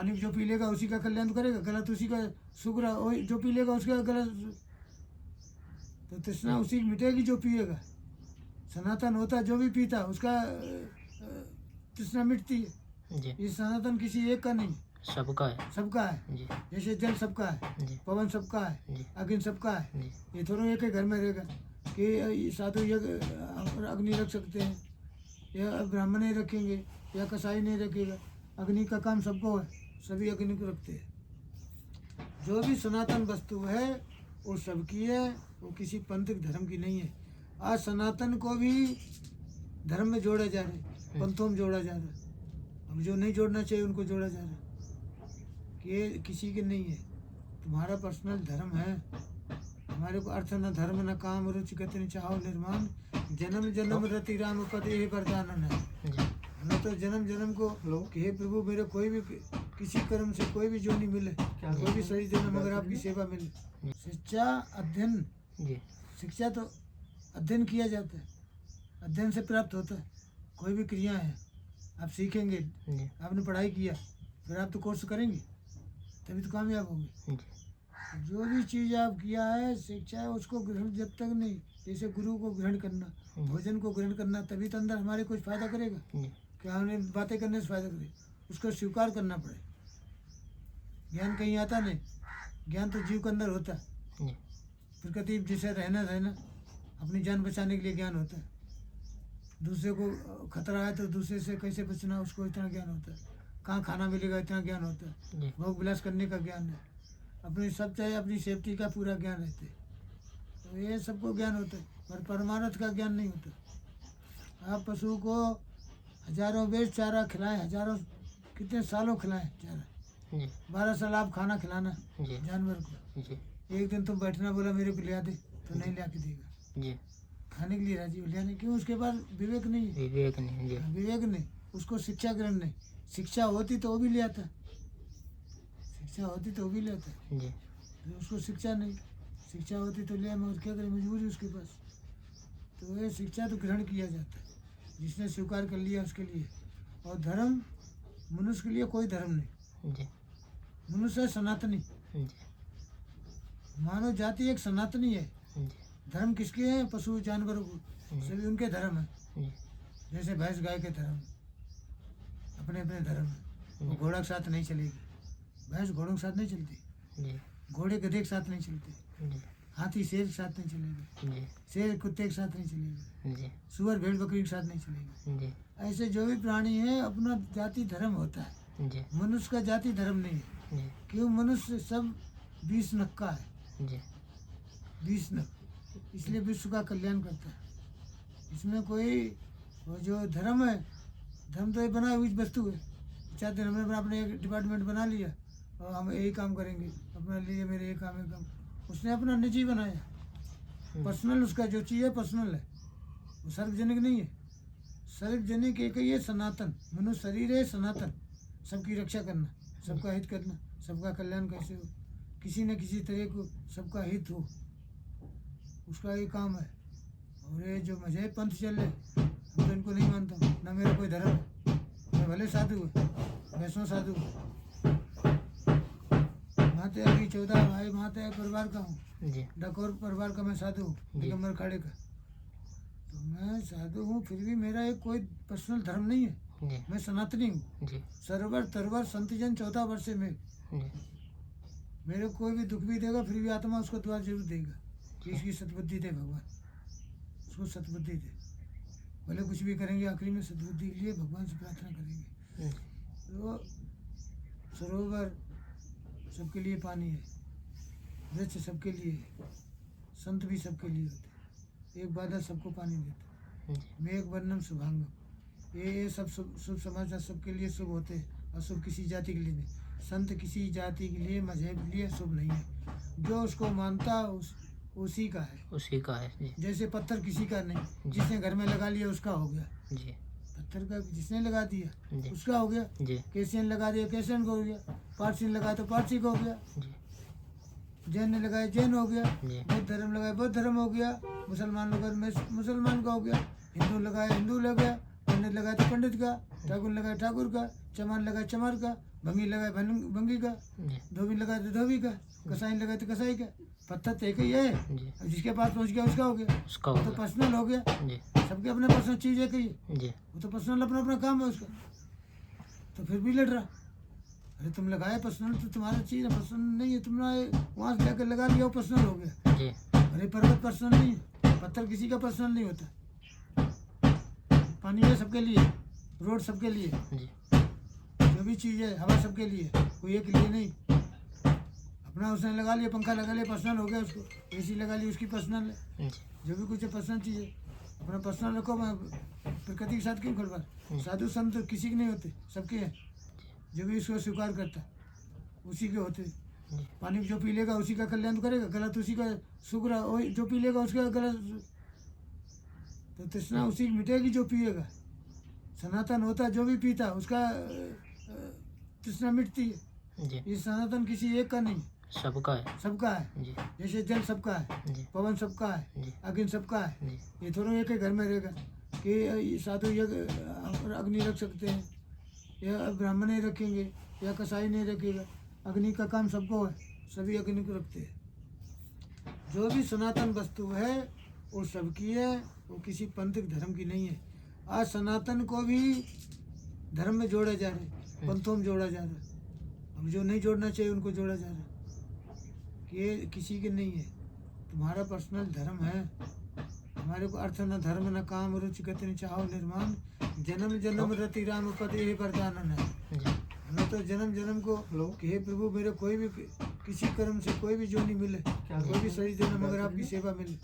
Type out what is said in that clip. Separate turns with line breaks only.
पानी जो पी लेगा उसी का कल्याण तो करेगा, गलत उसी का शुक्र वही जो पी लेगा उसका गलत, तो तृष्णा उसी की मिटेगी जो पिएगा। सनातन होता जो भी पीता उसका तृष्णा मिटती है।
जी
ये सनातन किसी एक का नहीं,
सबका है।
सबका है।
जी
जैसे जल सबका है,
जी
पवन सबका है,
जी
अग्नि सबका है।
जी
ये थोड़ा एक ही घर में रहेगा कि ये साधु यज्ञ अग्नि रख सकते हैं या ब्राह्मण नहीं रखेंगे या कसाई नहीं रखेगा। अग्नि का काम सबको है, सभी अग्नि को रखते हैं। जो भी सनातन वस्तु है वो सबकी है, वो किसी पंथिक धर्म की नहीं है। आज सनातन को भी धर्म में जोड़ा जा रहा है, पंथों में जोड़ा जा रहा है। अब जो नहीं जोड़ना चाहिए उनको जोड़ा जा रहा है कि ये किसी के नहीं है, तुम्हारा पर्सनल धर्म है। हमारे को अर्थ न धर्म न काम रुचि गति न चाहो निर्माण, जन्म जन्म रति राम पद ये वरदानन है।
जी
हमें तो जन्म जन्म को कि हे प्रभु मेरे कोई भी किसी कर्म से कोई भी जो नहीं मिले, कोई भी सही देना मगर आपकी सेवा मिले। शिक्षा अध्ययन,
जी
शिक्षा तो अध्ययन किया जाता है, अध्ययन से प्राप्त होता है। कोई भी क्रिया है आप सीखेंगे,
जी
आपने पढ़ाई किया फिर आप तो कोर्स करेंगे तभी तो कामयाब होंगे।
जी
जो भी चीज़ आप किया है शिक्षा है उसको ग्रहण जब तक नहीं, जैसे गुरु को ग्रहण करना, भोजन को ग्रहण करना, तभी तो अंदर हमारे कुछ फायदा करेगा।
जी
क्या हमें बातें करने से फायदा करेगा, उसको स्वीकार करना पड़े। ज्ञान कहीं आता नहीं, ज्ञान तो जीव के अंदर होता है।
जी
प्रकृति जैसे रहना अपनी जान बचाने के लिए ज्ञान होता है। दूसरे को खतरा है तो दूसरे से कैसे बचना उसको इतना ज्ञान होता है। कहाँ खाना मिलेगा इतना ज्ञान होता है।
जी
भोग विलास करने का ज्ञान है, अपनी सब चाहे अपनी सेफ्टी का पूरा ज्ञान रहते है। तो ये सबको ज्ञान होता है पर परमार्थ का ज्ञान नहीं होता। आप पशु को हजारों बेच चारा खिलाएं, हजारों कितने सालों खिलाएं चारा,
जी
12 साल आप खाना खिलाना
जी
जानवर को।
जी
एक दिन तुम बैठना बोला मेरे को लिया दे तो नहीं ला के देगा,
जी
खाने के लिए राजी लियाने क्यों, उसके पास विवेक नहीं है।
विवेक नहीं। जी
विवेक नहीं, उसको शिक्षा ग्रहण नहीं। शिक्षा होती तो वो भी ले आता, शिक्षा होती तो वो भी ले आता,
जी
तो उसको शिक्षा नहीं, शिक्षा होती तो ले, मगर क्या करे मजबूरी उसके पास। तो ये शिक्षा तो ग्रहण किया जाता है, जिसने स्वीकार कर लिया उसके लिए। और धर्म मनुष्य के लिए कोई धर्म नहीं,
जी
मनुष्य है सनातनी।
जी
मानव जाति एक सनातनी है।
जी
धर्म किसके हैं, पशु जानवरों को, सभी उनके धर्म है।
जी
जैसे भैंस गाय के धर्म, अपने अपने धर्म है। वो घोड़ा के साथ नहीं चलेगी, भैंस घोड़ों के साथ नहीं चलती,
जी
घोड़े गधे के साथ नहीं चलते,
जी
हाथी शेर के साथ नहीं चलेगी,
जी
शेर कुत्ते के साथ नहीं चलेगी,
जी
सुअर भेड़ बकरी के साथ नहीं चलेगी।
जी
ऐसे जो भी प्राणी है अपना जाति धर्म होता है।
जी
मनुष्य का जाति धर्म नहीं है,
जी
क्यों, मनुष्य सब 20 नख का है,
जी
20 नख, इसलिए विश्व का कल्याण करता है। इसमें कोई वो जो धर्म है, धर्म तो ये बना हुई वस्तु है। चाहते हमने अपने एक डिपार्टमेंट बना लिया और हम यही काम करेंगे, अपना लिए मेरे ये काम है काम, उसने अपना निजी बनाया, पर्सनल। उसका जो चीज़ है पर्सनल है, वो सार्वजनिक नहीं है। सार्वजनिक एक ही है सनातन, मनुष्य शरीर है सनातन, सबकी रक्षा करना, सबका हित करना, सबका कल्याण कैसे हो, किसी न किसी तरह को सबका हित हो, उसका ये काम है। और ये जो मजहब पंथ चल रहे हम तो इनको नहीं मानता हूँ, ना मेरा कोई धर्म है। मैं भले साधु है, वैष्णव साधु हूँ, माते अभी 14 भाई माते परिवार का हूँ,
जी
डाकोर परिवार का मैं साधु हूँ, दिगंबर खाड़े का। तो मैं साधु हूँ फिर भी मेरा एक कोई पर्सनल धर्म नहीं है,
जी
मैं सनातनी हूँ।
जी
सरवर तरवर संतजन 14 वर्ष से मैं,
जी
मेरे कोई भी दुख भी देगा फिर भी आत्मा उसको दुआ जरूर देगा कि इसकी सद्बुद्धि दे भगवान, उसको सद्बुद्धि दे। भले कुछ भी करेंगे आखिरी में सद्बुद्धि के लिए भगवान से प्रार्थना करेंगे। तो सरोवर सबके लिए पानी है, वृक्ष सबके लिए है, संत भी सबके लिए होते हैं, एक बादल सबको पानी देता है, मेघ वर्णम शुभांगम। ये सब शुभ समाचार सबके लिए शुभ होते हैं, अशुभ किसी जाति के लिए नहीं। संत किसी जाति के लिए मजहब के लिए शुभ नहीं है, जो उसको मानता उसी का है,
उसी का है। जी
जैसे पत्थर किसी का नहीं, जिसने घर में लगा लिया उसका हो गया,
जी
पत्थर का जिसने लगा दिया
जी
उसका हो गया।
जी
केसियन लगा दिया केसियन को हो गया, पारसी ने लगाया तो पारसी को हो गया,
जी
जैन ने लगाया जैन हो गया,
जी
बौद्ध धर्म लगाया बौद्ध धर्म हो गया, मुसलमान लगाया मुसलमान का हो गया, हिंदू लगाया हिंदू लग गया, पंडित लगाए तो पंडित का, ठाकुर लगाए ठाकुर का, चमार लगाए चमार का, भंगी लगाए भंगी का,
जी
धोबी लगाए तो धोबी का, कसाई लगाए तो कसाई का। पत्थर तो एक ही है,
जी
अब जिसके पास पहुंच गया उसका हो गया,
उसका
वो तो
होगा।
पर्सनल हो गया।
जी
सबके अपने पर्सनल चीज है कि
जी
वो तो पर्सनल अपना अपना काम है उसका, तो फिर भी लड़ रहा। अरे तुम लगाए पर्सनल तो तुम्हारा चीज है, पर्सनल नहीं है, तुमने वहां से लेकर लगा लिया, वो पर्सनल हो गया।
जी
अरे पर्वत पर्सनल नहीं है, पत्थर किसी का पर्सनल नहीं होता। पानी है सबके लिए, रोड सबके लिए,
जी
जो भी चीज़ है हवा सबके लिए, कोई एक लिए नहीं। अपना उसने लगा लिया, पंखा लगा लिया, पर्सनल हो गया उसको, एसी लगा ली उसकी पर्सनल है,
जी
जो भी कुछ है पर्सनल चीज़ है, अपना पर्सनल रखो। मैं प्रकृति के साथ क्यों खड़बड़? साधु संत किसी के नहीं होते, सबके हैं। जो भी इसको स्वीकार करता उसी के होते।
जी
पानी जो पी लेगा उसी का कल्याण तो करेगा, गलत उसी का सुख रहा, वही जो पी लेगा उसका गलत, तो तृष्णा उसी की मिटेगी जो पिएगा। सनातन होता जो भी पीता उसका तृष्णा मिटती है।
जी
ये सनातन किसी एक का नहीं,
सबका है।
सबका है।
जी
जैसे जल सबका है,
जी
पवन सबका है,
जी
अग्नि सबका है।
जी
ये थोड़ा एक ही घर में रहेगा कि साधु यज्ञ अग्नि रख सकते हैं, या ब्राह्मण नहीं रखेंगे, या कसाई नहीं रखेगा। अग्नि का काम सबको है, सभी अग्नि को रखते हैं। जो भी सनातन वस्तु है वो सबकी है, वो किसी पंथिक धर्म की नहीं है। आज सनातन को भी धर्म में जोड़ा जा रहा है, पंथों में जोड़ा जा रहा है। अब जो नहीं जोड़ना चाहिए उनको जोड़ा जा रहा है कि ये किसी के नहीं है, तुम्हारा पर्सनल धर्म है। हमारे को अर्थ न धर्म न काम रुचि गति न चाहो निर्माण, जन्म जन्म रति राम पद यही वरदान है।
जी
हमें तो जन्म जन्म को कि हे प्रभु मेरे कोई भी किसी कर्म से कोई भी जो नहीं मिले, कोई भी सही देना मगर आपकी सेवा मिले।